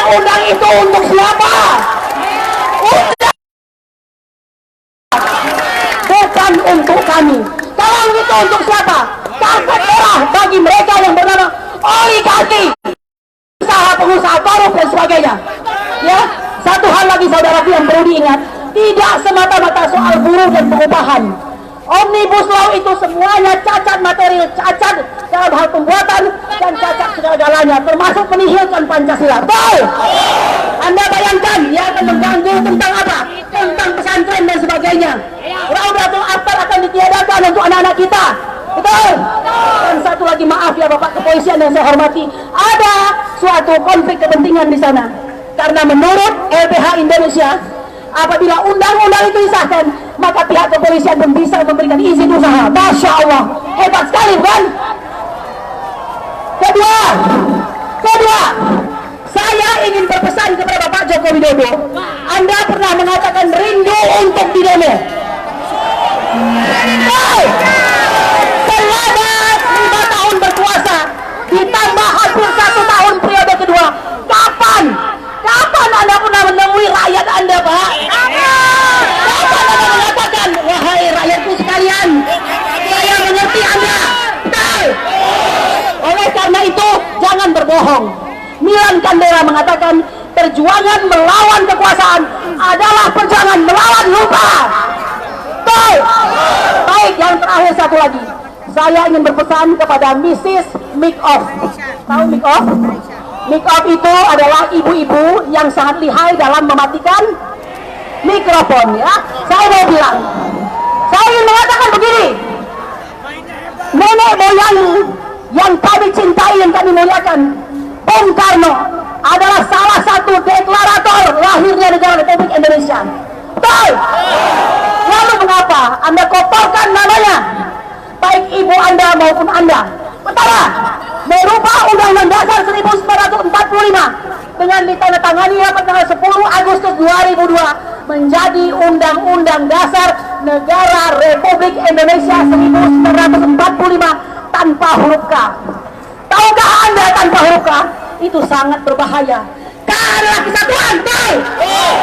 undang-undang itu untuk siapa? Bukan untuk kami. Tolong itu untuk siapa? Karpet merah bagi mereka yang bernama oligarki, usaha pengusaha korup dan sebagainya. Ya, satu hal lagi saudaraku yang perlu diingat, tidak semata-mata soal buruh dan pengupahan. Omnibus Law itu semuanya cacat material, cacat dalam hal pembuatan dan cacat segala-galanya, termasuk menihilkan Pancasila. Betul? Anda bayangkan, dia akan mengganggu tentang apa? Tentang pesantren dan sebagainya. Raudatul Atfal akan ditiadakan untuk anak-anak kita. Betul? Dan satu lagi, maaf ya Bapak Kepolisian yang saya hormati, ada suatu konflik kepentingan di sana. Karena menurut LBH Indonesia, apabila undang-undang itu disahkan, maka pihak kepolisian pun bisa memberikan izin usaha. Masya Allah, hebat sekali bukan? Kedua, saya ingin berpesan kepada Bapak Joko Widodo. Anda pernah mengatakan rindu untuk didemo. Selama 5 tahun berkuasa, ditambah hampir 1 tahun periode kedua, kapan Anda pernah menemui rakyat Anda, Pak? Kapan Anda mengatakan, wahai rakyatku sekalian, saya mengerti Anda? Betul. Oleh karena itu, jangan berbohong. Milan Kundera mengatakan, perjuangan melawan kekuasaan adalah perjuangan melawan lupa. Betul. Baik, yang terakhir satu lagi. Saya ingin berpesan kepada Mrs. Mikoff. Tahu Mikoff? Mikoff itu adalah ibu-ibu yang sangat lihai dalam mematikan mikrofon, ya. Saya mau bilang, saya ingin mengatakan begini, nenek moyang yang kami cintai, yang kami muliakan, Bung Karno, adalah salah satu deklarator lahirnya negara Republik Indonesia. Betul? Lalu mengapa Anda kotorkan namanya, baik ibu Anda maupun Anda? Pertama, merubah Undang-Undang Dasar 1945 dengan ditandatangani pada tanggal 10 Agustus 2002 menjadi Undang-Undang Dasar Negara Republik Indonesia 1945 tanpa huruf K. Tahukah Anda tanpa huruf K? Itu sangat berbahaya. Karena kesatuan, betul.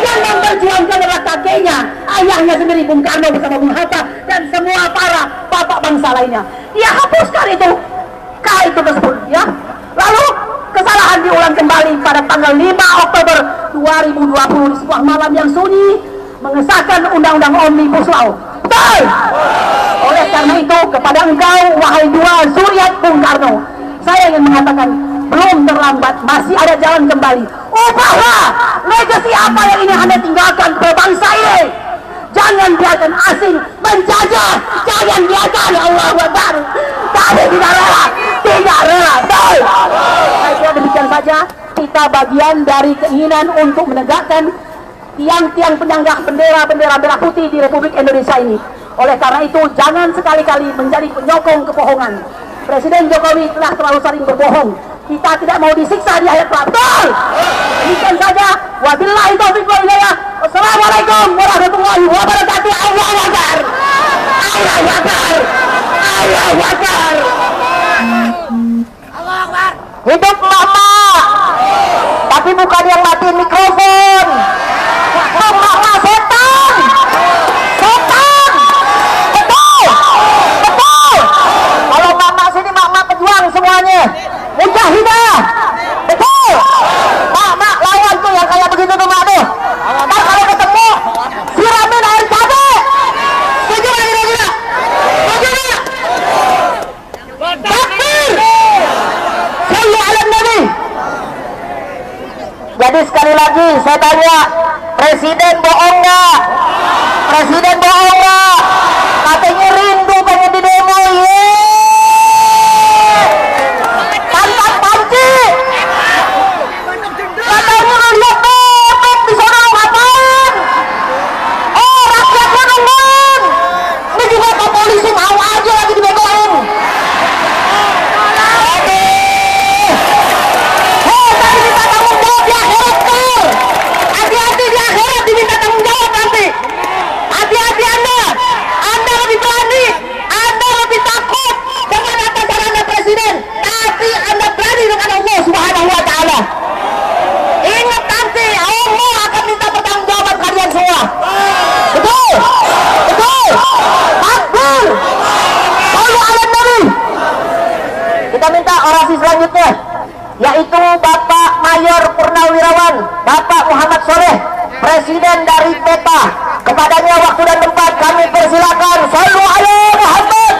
Yang memperjuangkan adalah kakeknya, ayahnya sendiri, Bung Karno bersama Bung Hatta dan semua para bapak bangsa lainnya. Dia hapuskan itu K itu tersebut, ya. Lalu kesalahan diulang kembali pada tanggal 5 Oktober 2020 di sebuah malam yang sunyi mengesahkan Undang-Undang Omnibus Law. Betul. Oleh karena itu, kepada engkau, wahai dua zuriat Bung Karno, saya ingin mengatakan, belum terlambat, masih ada jalan kembali. Ubahlah legasi apa yang ini Anda tinggalkan ke bangsa ini. Jangan biarkan asing menjajah, jangan biarkan. Allahu Akbar. Kami tidak rela, betul. Saya kira demikian saja. Kita bagian dari keinginan untuk menegakkan tiang-tiang penyangga bendera merah putih di Republik Indonesia ini. Oleh karena itu, jangan sekali-kali menjadi penyokong kebohongan. Presiden Jokowi telah terlalu sering berbohong. Kita tidak mau disiksa di akhirat kelak. Betul. Demikian saja. Wabillahi taufiq wal hidayah. Wassalamualaikum warahmatullahi wabarakatuh. Allahu Akbar. Allahu Akbar. Allahu Akbar. Allahu Akbar. Hidup mama. Tapi bukan yang matiin mikrofon. Mama setan. Setan. Betul. Betul. Kalau mama sini mama pejuang semuanya. Mujahidah. Betul. Mak lawan tuh yang kayak begitu tuh mak tuh. Ntar kalau ketemu siramin air cabai. Setuju nggak kira-kira? Setuju nggak? Takbir. Sallu ala Nabi. Jadi sekali lagi saya tanya, Presiden bohong nggak? Presiden bohong nggak? Katanya rindu pengen di demo, katanya ngeliat bebek di sana ngapain? Oh, rakyatnya nungguin. Ini juga Pak Polisi mau aja lagi dibegoin. Tadi minta tanggung jawab di akhirat tuh. Hati-hati di akhirat diminta tanggung jawab nanti. Hati-hati Anda lebih berani, Anda lebih takut dengan atasan Anda Presiden, tapi Anda berani dengan Allah Subhanahu wa Ta'ala. Ingat orasi selanjutnya, yaitu Bapak Mayor Purnawirawan, Bapak Muhammad Soleh, Presiden dari PETA. Kepadanya waktu dan tempat kami persilakan. Shallu ala Muhammad.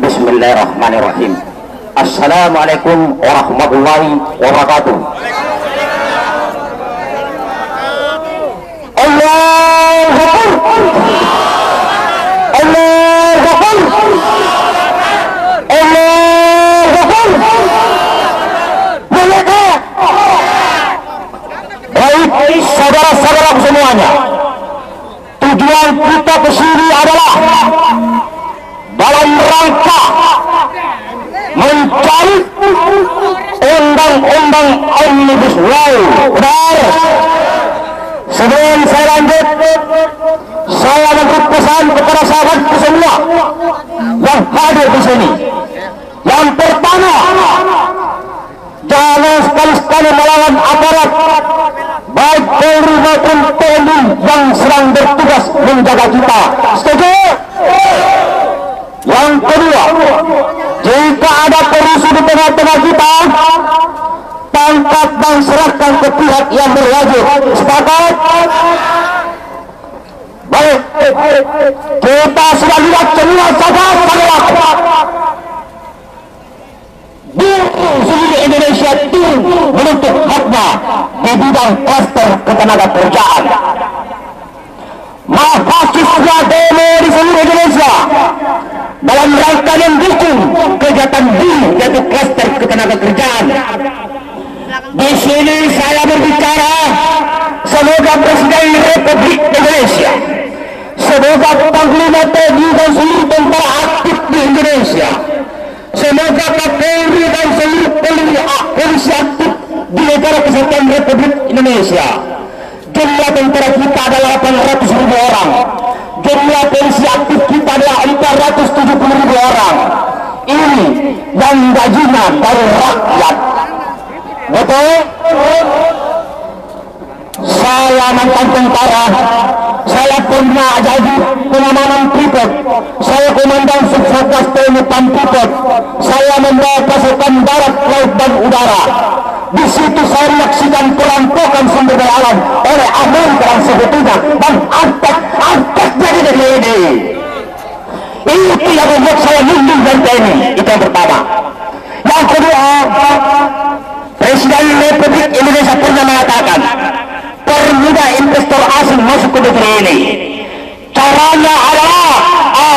Bismillahirrahmanirrahim. Assalamualaikum warahmatullahi wabarakatuh. Allahu Akbar. Allahu Akbar. Allahu Akbar. Baik, saudara-saudaraku semuanya, tujuan kita ke sini adalah dalam rangka mencari undang-undang Omnibus Law. Benar. Sebelum saya lanjut, saya memberi pesan kepada sahabatku semua yang hadir di sini. Yang pertama, jangan sekali-sekali melawan aparat, baik Polri maupun TNI yang sedang bertugas menjaga kita. Setuju? Yang kedua, jika ada polisi di tengah-tengah kita, tangkap dan serahkan ke pihak yang berwajib. Sepakat? Baik, kita sudah lihat semua sahabat-sahabat di seluruh Indonesia tim menuntut haknya di bidang klaster ketenaga kerjaan. Mahasiswa demo di seluruh Indonesia dalam rangka mendukung kegiatan BIM, yaitu klaster ketenaga kerjaan. Di sini saya berbicara, semoga Presiden Republik Indonesia, semoga Panglima TNI dan seluruh tentara aktif di Indonesia, semoga Kapolri dan seluruh polisi aktif di negara kesatuan Republik Indonesia. Jumlah tentara kita adalah 800.000 orang. Jumlah polisi aktif kita adalah 470.000 orang. Ini yang gajinya dari rakyat. Betul? Saya mantan tentara. Saya pernah jadi pengamanan Freeport. Saya komandan Subsatgas TNI Freeport. Saya membawa pasukan darat, laut dan udara. Di situ saya menyaksikan perampokan sumber daya alam oleh Amerika dan sebetulnya, dan angkat jadi dari ini. Itu yang membuat saya mundur dari TNI. Itu yang pertama. Yang kedua, Presiden Republik Indonesia pernah mengatakan permudah investor asing masuk ke negeri ini. Caranya adalah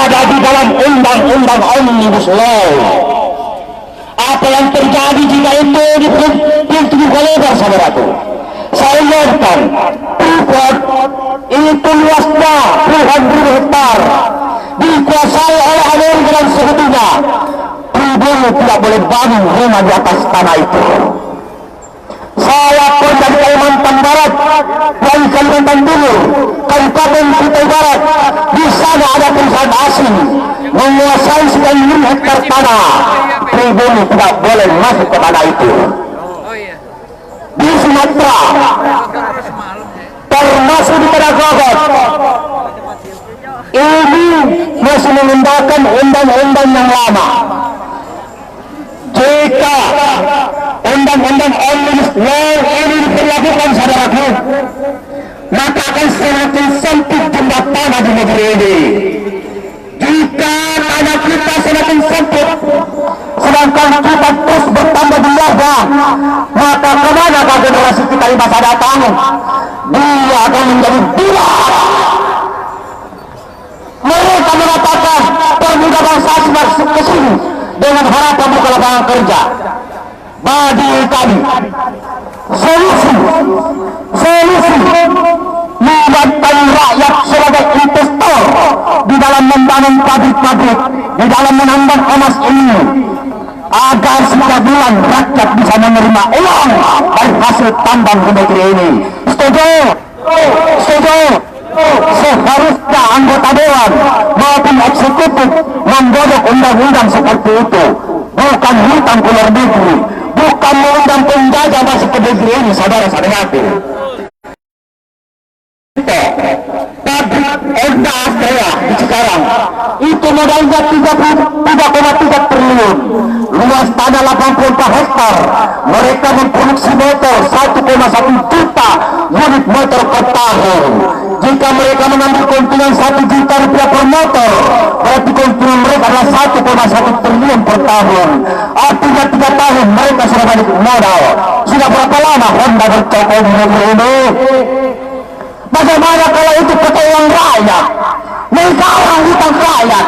ada di dalam undang-undang Omnibus Law. Apa yang terjadi jika itu dipilih lebar, saudaraku? Saya lihatkan Freeport itu luasnya puluhan ribu hektar, dikuasai oleh Amerika dan sebetulnya. Pribumi tidak boleh bangun rumah di atas tanah itu. Saya pernah di Kalimantan Barat, dari Kalimantan Timur, Kabupaten Kutai Barat. Di sana ada perusahaan asing menguasai sekian ribu hektar tanah. Pribumi tidak boleh masuk ke tanah itu. Di Sumatera, termasuk di Taragogot, ini masih menggunakan undang-undang yang lama. Jika undang-undang Omnibus Law ini diperlakukan, saudaraku, maka akan semakin sempit jumlah tanah di negeri ini. Jika tanah kita semakin sempit, sedangkan kita terus bertambah jumlahnya, maka kemana generasi kita di masa datang? Dia akan menjadi bulat. Mereka mengatakan permudah bangsa masuk ke sini dengan harapan buka lapangan kerja. Bagi kami, solusi melibatkan rakyat sebagai investor di dalam membangun pabrik-pabrik, di dalam menambah emas ini, agar setiap bulan rakyat bisa menerima uang dari hasil tambang di negeri ini. Setuju? Setuju? Seharusnya anggota dewan maupun eksekutif menggodok undang-undang seperti itu, bukan hutang ke luar negeri, saja masuk ke negeri ini, saudara-saudaraku. Pabrik Honda Astrea di Cikarang itu modalnya 3,3 triliun, luas tanah 84 hektar. Mereka memproduksi motor 1,1 juta unit motor per tahun. Jika mereka mengambil keuntungan 1 juta rupiah per motor, berarti keuntungan mereka adalah 1,1 triliun per tahun. Artinya 3 tahun mereka sudah balik modal. Sudah berapa lama Honda bercokol di negeri ini? Bagaimana kalau itu pakai uang rakyat, negara hutang rakyat,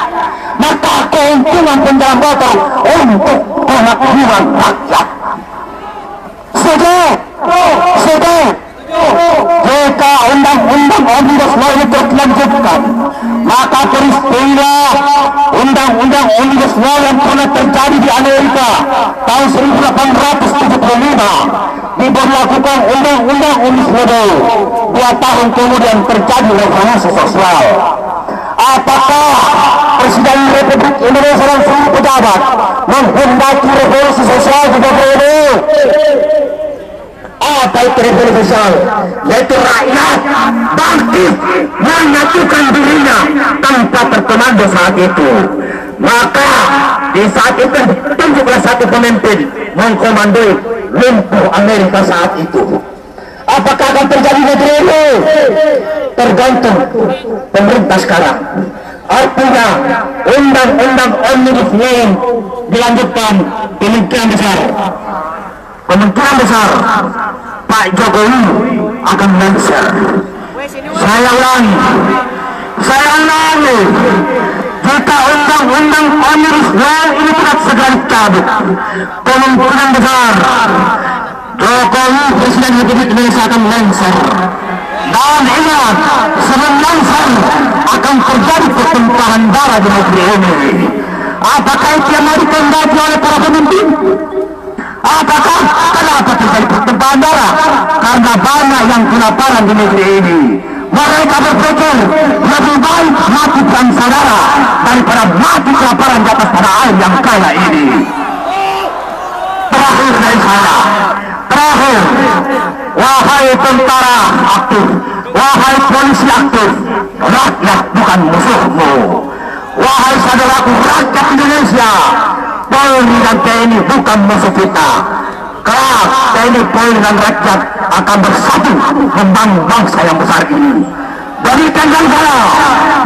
maka keuntungan penjualan motor untuk penghasilan rakyat. Sudah. Jika undang-undang Omnibus Law ini dilanjutkan, maka peristiwa undang-undang Omnibus Law yang pernah terjadi di Amerika tahun 1875 diberlakukan undang-undang Omnibus Law. 2 tahun kemudian terjadi reformasi sosial. Apakah Presiden Republik Indonesia dan seluruh pejabat menghendaki revolusi sosial di negeri ini? Apa itu revolusi sosial? Yaitu rakyat bangkit menyatukan dirinya tanpa terkomando saat itu. Maka di saat itu tunjuklah satu pemimpin mengkomandoi lumpuh Amerika saat itu. Apakah akan terjadi negeri ini? Tergantung pemerintah sekarang. Artinya undang-undang Omnibus Law dilanjutkan. Kemungkinan besar Pak Jokowi akan lengser. Saya ulangi, jika undang-undang Omnibus Law ini tidak segera dicabut, kemungkinan besar Jokowi Presiden Republik Indonesia akan lengser. Dan ingat, sebelum lengser akan terjadi pertumpahan darah di negeri ini. Apakah itu yang mau dikendaki oleh para pemimpin? Apakah kenapa terjadi pertumpahan darah? Karena banyak yang kelaparan di negeri ini. Mereka berpikir lebih baik mati perang saudara daripada mati kelaparan di atas tanah air yang kaya ini. Terakhir dari saya, wahai tentara aktif, wahai polisi aktif, rakyat bukan musuhmu. Wahai saudaraku rakyat Indonesia, Polri dan TNI bukan musuh kita. Kelak TNI, Polri dan rakyat akan bersatu membangun bangsa yang besar ini. Berikan yang saya,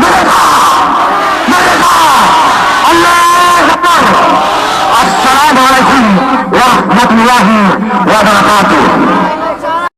mereka. Allahu Akbar. Assalamualaikum warahmatullahi wabarakatuh.